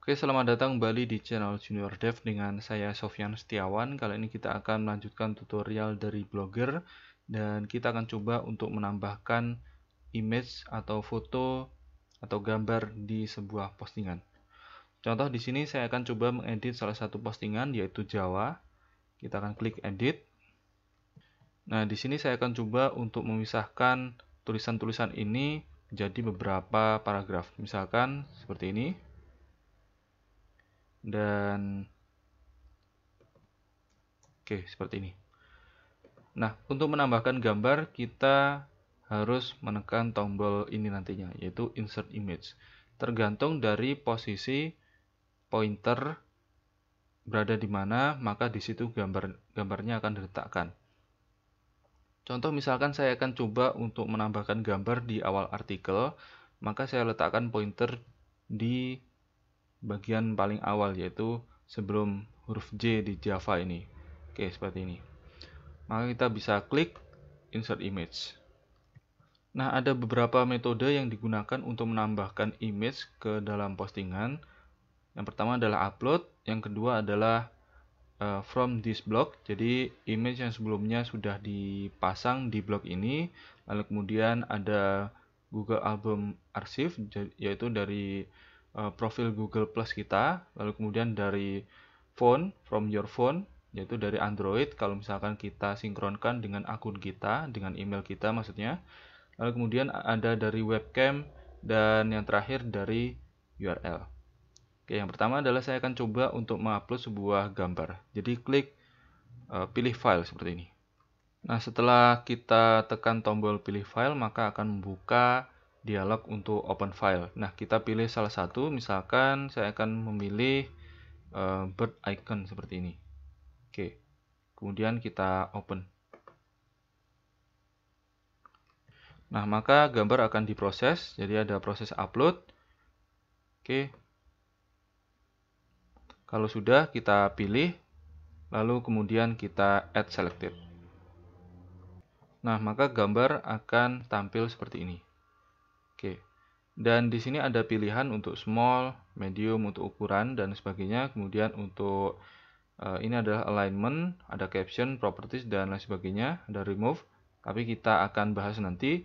Oke, selamat datang kembali di channel Junior Dev dengan saya Sofyan Setiawan. Kali ini kita akan melanjutkan tutorial dari Blogger dan kita akan coba untuk menambahkan image atau foto atau gambar di sebuah postingan. Contoh di sini saya akan coba mengedit salah satu postingan yaitu Jawa. Kita akan klik edit. Nah, di sini saya akan coba untuk memisahkan tulisan-tulisan ini jadi beberapa paragraf. Misalkan seperti ini. Dan oke, seperti ini. Nah, untuk menambahkan gambar kita harus menekan tombol ini nantinya, yaitu insert image. Tergantung dari posisi pointer berada di mana, maka di situ gambarnya akan diletakkan. Contoh misalkan saya akan coba untuk menambahkan gambar di awal artikel, maka saya letakkan pointer di bagian paling awal, yaitu sebelum huruf J di Java ini. Oke, seperti ini. Maka kita bisa klik insert image. Nah, ada beberapa metode yang digunakan untuk menambahkan image ke dalam postingan. Yang pertama adalah upload, yang kedua adalah from this blog. Jadi image yang sebelumnya sudah dipasang di blog ini, lalu kemudian ada Google Album Archive, yaitu dari profil Google Plus kita, lalu kemudian dari phone, from your phone, yaitu dari Android kalau misalkan kita sinkronkan dengan akun kita, dengan email kita maksudnya. Lalu kemudian ada dari webcam, dan yang terakhir dari URL. Oke, yang pertama adalah saya akan coba untuk mengupload sebuah gambar. Jadi klik pilih file seperti ini. Nah, setelah kita tekan tombol pilih file, maka akan membuka dialog untuk open file. Nah, kita pilih salah satu, misalkan saya akan memilih bird icon seperti ini. Oke, kemudian kita open. Nah, maka gambar akan diproses, jadi ada proses upload. Oke, kalau sudah kita pilih, lalu kemudian kita add selected. Nah, maka gambar akan tampil seperti ini. Oke, dan di sini ada pilihan untuk small, medium untuk ukuran dan sebagainya. Kemudian untuk ini adalah alignment, ada caption, properties dan lain sebagainya, ada remove. Tapi kita akan bahas nanti.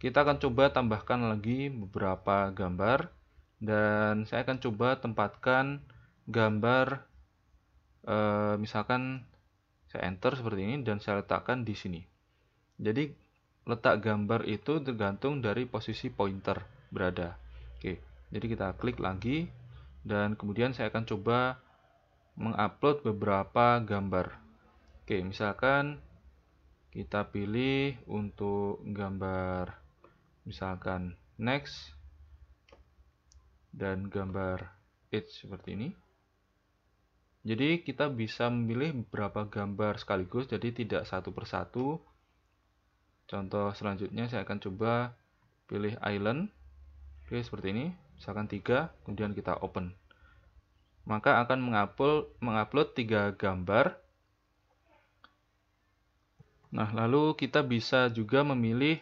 Kita akan coba tambahkan lagi beberapa gambar dan saya akan coba tempatkan gambar misalkan saya enter seperti ini dan saya letakkan di sini. Jadi letak gambar itu tergantung dari posisi pointer berada. Oke, jadi kita klik lagi dan kemudian saya akan coba mengupload beberapa gambar. Oke, misalkan kita pilih untuk gambar misalkan next dan gambar it seperti ini. Jadi kita bisa memilih beberapa gambar sekaligus, jadi tidak satu persatu. Contoh selanjutnya saya akan coba pilih island. Oke, seperti ini. Misalkan 3, kemudian kita open. Maka akan mengupload 3 gambar. Nah, lalu kita bisa juga memilih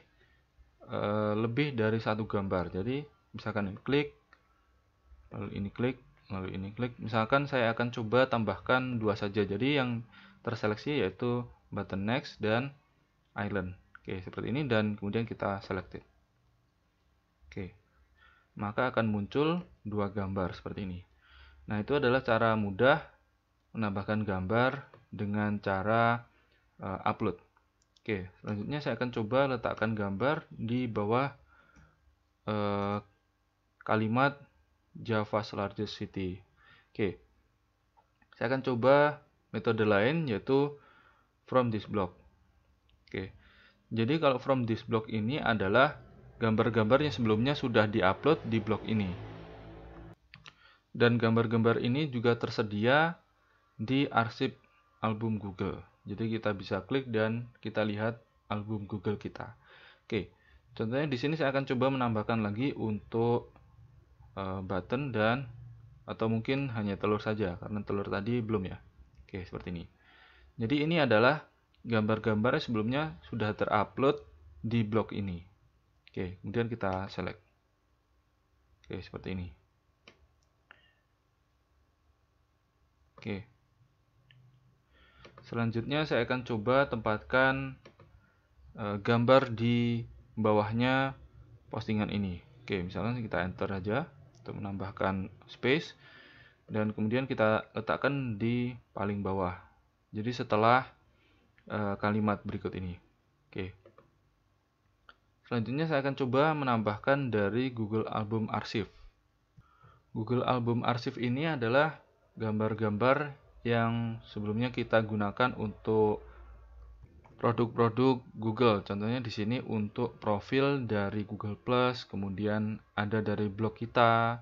lebih dari satu gambar. Jadi misalkan ini klik, lalu ini klik, lalu ini klik. Misalkan saya akan coba tambahkan 2 saja. Jadi yang terseleksi yaitu button next dan island. Oke, seperti ini dan kemudian kita selected. Oke, maka akan muncul 2 gambar seperti ini. Nah, itu adalah cara mudah menambahkan gambar dengan cara upload. Oke, selanjutnya saya akan coba letakkan gambar di bawah kalimat Java's largest city. Oke, saya akan coba metode lain yaitu from this block. Oke, jadi kalau from this block ini adalah gambar-gambar yang sebelumnya sudah diupload di blog ini. Dan gambar-gambar ini juga tersedia di arsip album Google. Jadi kita bisa klik dan kita lihat album Google kita. Oke, contohnya di sini saya akan coba menambahkan lagi untuk button dan atau mungkin hanya telur saja karena telur tadi belum ya. Oke, seperti ini. Jadi ini adalah gambar-gambar yang sebelumnya sudah terupload di blog ini. Oke, kemudian kita select. Oke, seperti ini. Oke. Selanjutnya saya akan coba tempatkan gambar di bawahnya postingan ini. Oke, misalkan kita enter aja untuk menambahkan space dan kemudian kita letakkan di paling bawah. Jadi setelah kalimat berikut ini. Oke. Selanjutnya saya akan coba menambahkan dari Google Album Archive. Google Album Archive ini adalah gambar-gambar yang sebelumnya kita gunakan untuk produk-produk Google. Contohnya di sini untuk profil dari Google Plus, kemudian ada dari blog kita.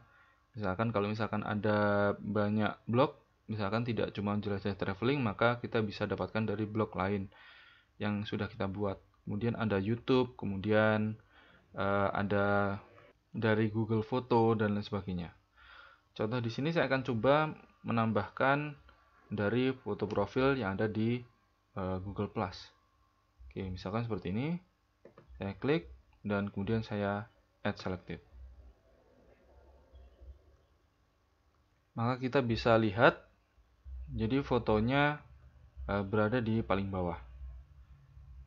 Misalkan kalau misalkan ada banyak blog, misalkan tidak cuma jelajah traveling, maka kita bisa dapatkan dari blog lain yang sudah kita buat. Kemudian ada YouTube, kemudian ada dari Google Foto dan lain sebagainya. Contoh di sini saya akan coba menambahkan dari foto profil yang ada di Google Plus. Oke, misalkan seperti ini, saya klik dan kemudian saya add selected. Maka kita bisa lihat, jadi fotonya berada di paling bawah.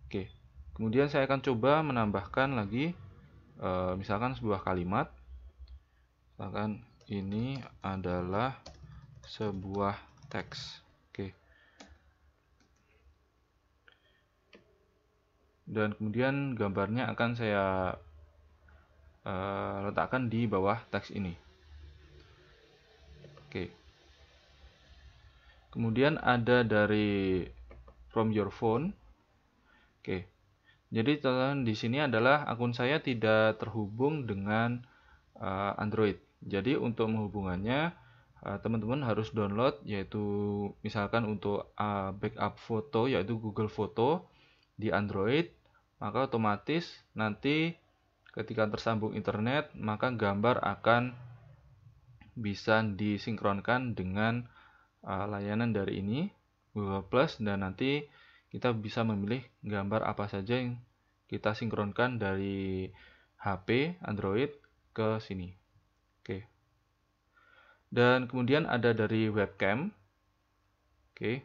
Oke, kemudian saya akan coba menambahkan lagi, misalkan sebuah kalimat, misalkan ini adalah sebuah teks. Oke. Dan kemudian gambarnya akan saya letakkan di bawah teks ini. Oke. Kemudian ada dari from your phone. Oke. Jadi teman di sini adalah akun saya tidak terhubung dengan Android. Jadi untuk menghubungannya teman-teman harus download, yaitu misalkan untuk backup foto yaitu Google Foto di Android, maka otomatis nanti ketika tersambung internet maka gambar akan bisa disinkronkan dengan layanan dari ini Google Plus, dan nanti kita bisa memilih gambar apa saja yang kita sinkronkan dari HP Android ke sini. Oke. Dan kemudian ada dari webcam. Oke.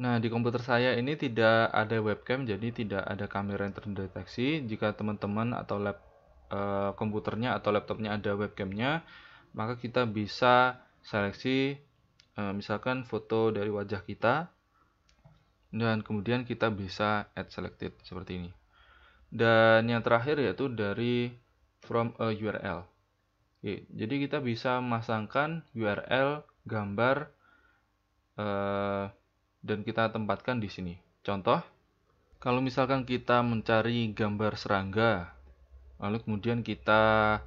Nah, di komputer saya ini tidak ada webcam, jadi tidak ada kamera yang terdeteksi. Jika teman-teman atau komputernya atau laptopnya ada webcamnya, maka kita bisa seleksi misalkan foto dari wajah kita, dan kemudian kita bisa add selected seperti ini. Dan yang terakhir yaitu dari from a URL. Oke, jadi kita bisa memasangkan URL gambar dan kita tempatkan di sini. Contoh, kalau misalkan kita mencari gambar serangga, lalu kemudian kita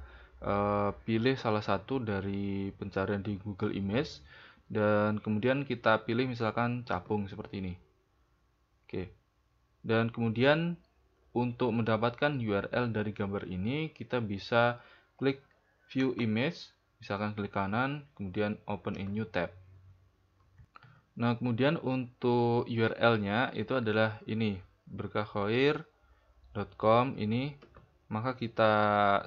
pilih salah satu dari pencarian di Google Image, dan kemudian kita pilih misalkan capung seperti ini. Oke. Dan kemudian untuk mendapatkan URL dari gambar ini, kita bisa klik View Image, misalkan klik kanan, kemudian Open in New Tab. Nah, kemudian untuk URL-nya itu adalah ini, berkahkhoir.com ini. Maka kita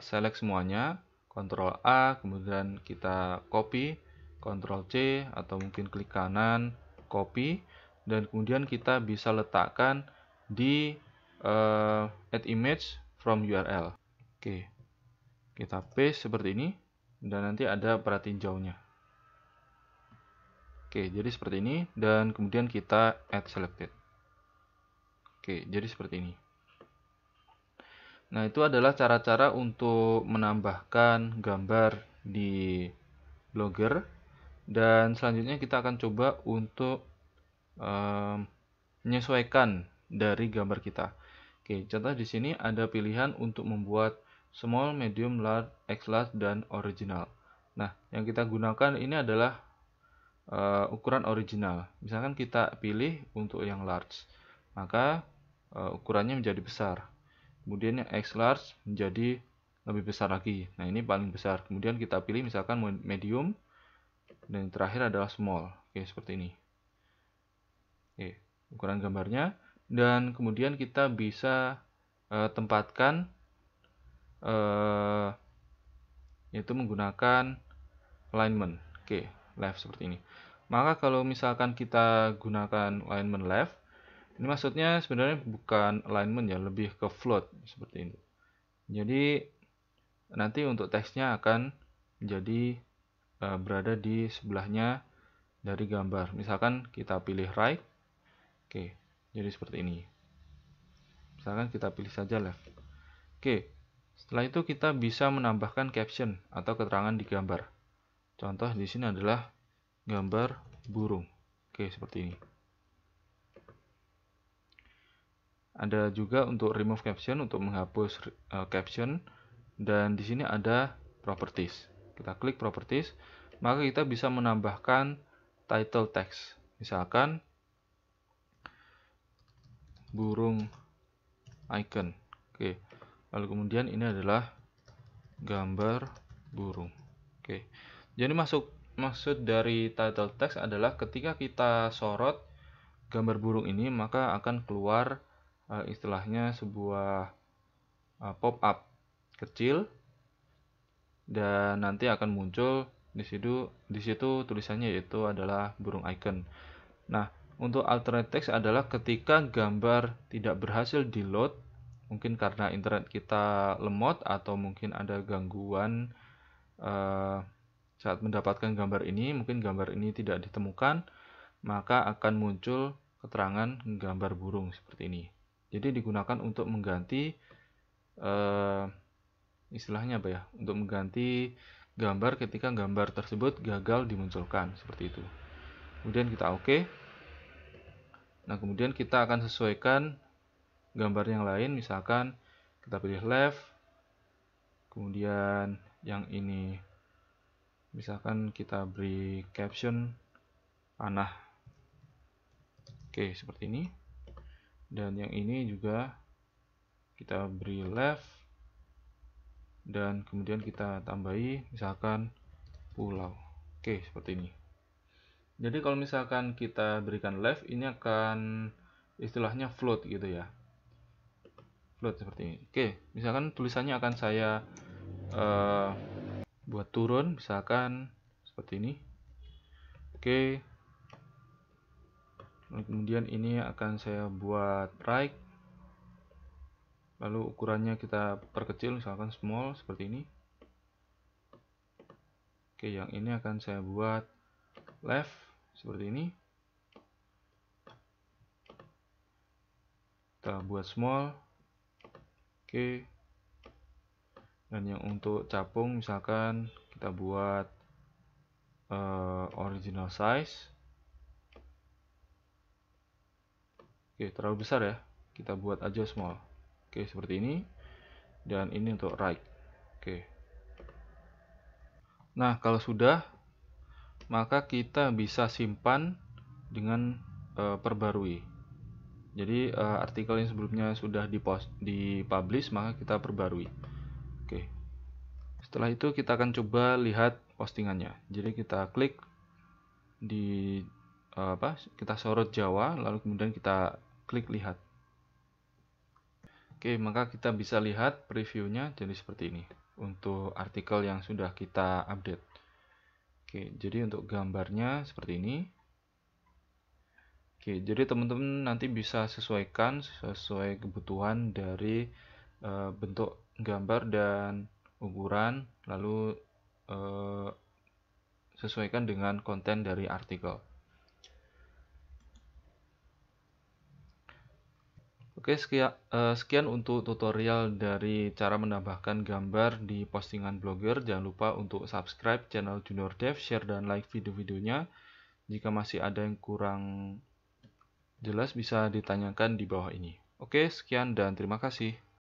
select semuanya, Ctrl A, kemudian kita copy, Ctrl C, atau mungkin klik kanan, copy, dan kemudian kita bisa letakkan di add image from URL. Oke, kita paste seperti ini, dan nanti ada pratinjaunya. Oke, jadi seperti ini, dan kemudian kita add selected. Oke, jadi seperti ini. Nah, itu adalah cara-cara untuk menambahkan gambar di Blogger, dan selanjutnya kita akan coba untuk menyesuaikan dari gambar kita. Oke, contoh di sini ada pilihan untuk membuat small, medium, large, large, dan original. Nah, yang kita gunakan ini adalah ukuran original. Misalkan kita pilih untuk yang large, maka ukurannya menjadi besar. Kemudian yang X large menjadi lebih besar lagi. Nah, ini paling besar. Kemudian kita pilih misalkan medium, dan yang terakhir adalah small. Oke, seperti ini. Oke, ukuran gambarnya, dan kemudian kita bisa tempatkan yaitu menggunakan alignment. Oke, left seperti ini. Maka kalau misalkan kita gunakan alignment left, ini maksudnya sebenarnya bukan alignment ya, lebih ke float seperti ini. Jadi nanti untuk teksnya akan menjadi berada di sebelahnya dari gambar. Misalkan kita pilih right, oke, jadi seperti ini. Misalkan kita pilih saja left. Oke, setelah itu kita bisa menambahkan caption atau keterangan di gambar. Contoh di sini adalah gambar burung. Oke, seperti ini. Ada juga untuk remove caption, untuk menghapus caption, dan di sini ada properties. Kita klik properties, maka kita bisa menambahkan title text. Misalkan burung icon. Oke. Lalu kemudian ini adalah gambar burung. Oke. Jadi maksud dari title text adalah ketika kita sorot gambar burung ini, maka akan keluar istilahnya sebuah pop-up kecil, dan nanti akan muncul di situ tulisannya yaitu adalah burung icon. Nah, untuk alternate text adalah ketika gambar tidak berhasil di-load, mungkin karena internet kita lemot atau mungkin ada gangguan saat mendapatkan gambar ini, mungkin gambar ini tidak ditemukan, maka akan muncul keterangan gambar burung seperti ini. Jadi digunakan untuk mengganti istilahnya apa ya? Untuk mengganti gambar ketika gambar tersebut gagal dimunculkan seperti itu. Kemudian kita oke. Nah, kemudian kita akan sesuaikan gambar yang lain, misalkan kita pilih left. Kemudian yang ini misalkan kita beri caption panah. Oke, seperti ini. Dan yang ini juga kita beri left, dan kemudian kita tambahi misalkan pulau. Oke, seperti ini. Jadi kalau misalkan kita berikan left, ini akan istilahnya float gitu ya. Float seperti ini. Oke, misalkan tulisannya akan saya buat turun, misalkan seperti ini. Oke. Lalu kemudian ini akan saya buat right. Lalu ukurannya kita perkecil, misalkan small seperti ini. Oke, yang ini akan saya buat left seperti ini. Kita buat small. Oke. Dan yang untuk capung misalkan kita buat original size. Oke, terlalu besar ya. Kita buat aja small. Oke, seperti ini. Dan ini untuk right. Oke. Nah, kalau sudah, maka kita bisa simpan dengan perbarui. Jadi artikel yang sebelumnya sudah dipublish, maka kita perbarui. Oke. Setelah itu kita akan coba lihat postingannya. Jadi kita klik di kita sorot Jawa, lalu kemudian kita klik lihat. Oke, maka kita bisa lihat previewnya jadi seperti ini untuk artikel yang sudah kita update. Oke, jadi untuk gambarnya seperti ini. Oke, jadi teman-teman nanti bisa sesuaikan sesuai kebutuhan dari bentuk gambar dan ukuran, lalu sesuaikan dengan konten dari artikel. Oke, sekian untuk tutorial dari cara menambahkan gambar di postingan Blogger. Jangan lupa untuk subscribe channel Junior Dev, share dan like video-videonya. Jika masih ada yang kurang jelas bisa ditanyakan di bawah ini. Oke, sekian dan terima kasih.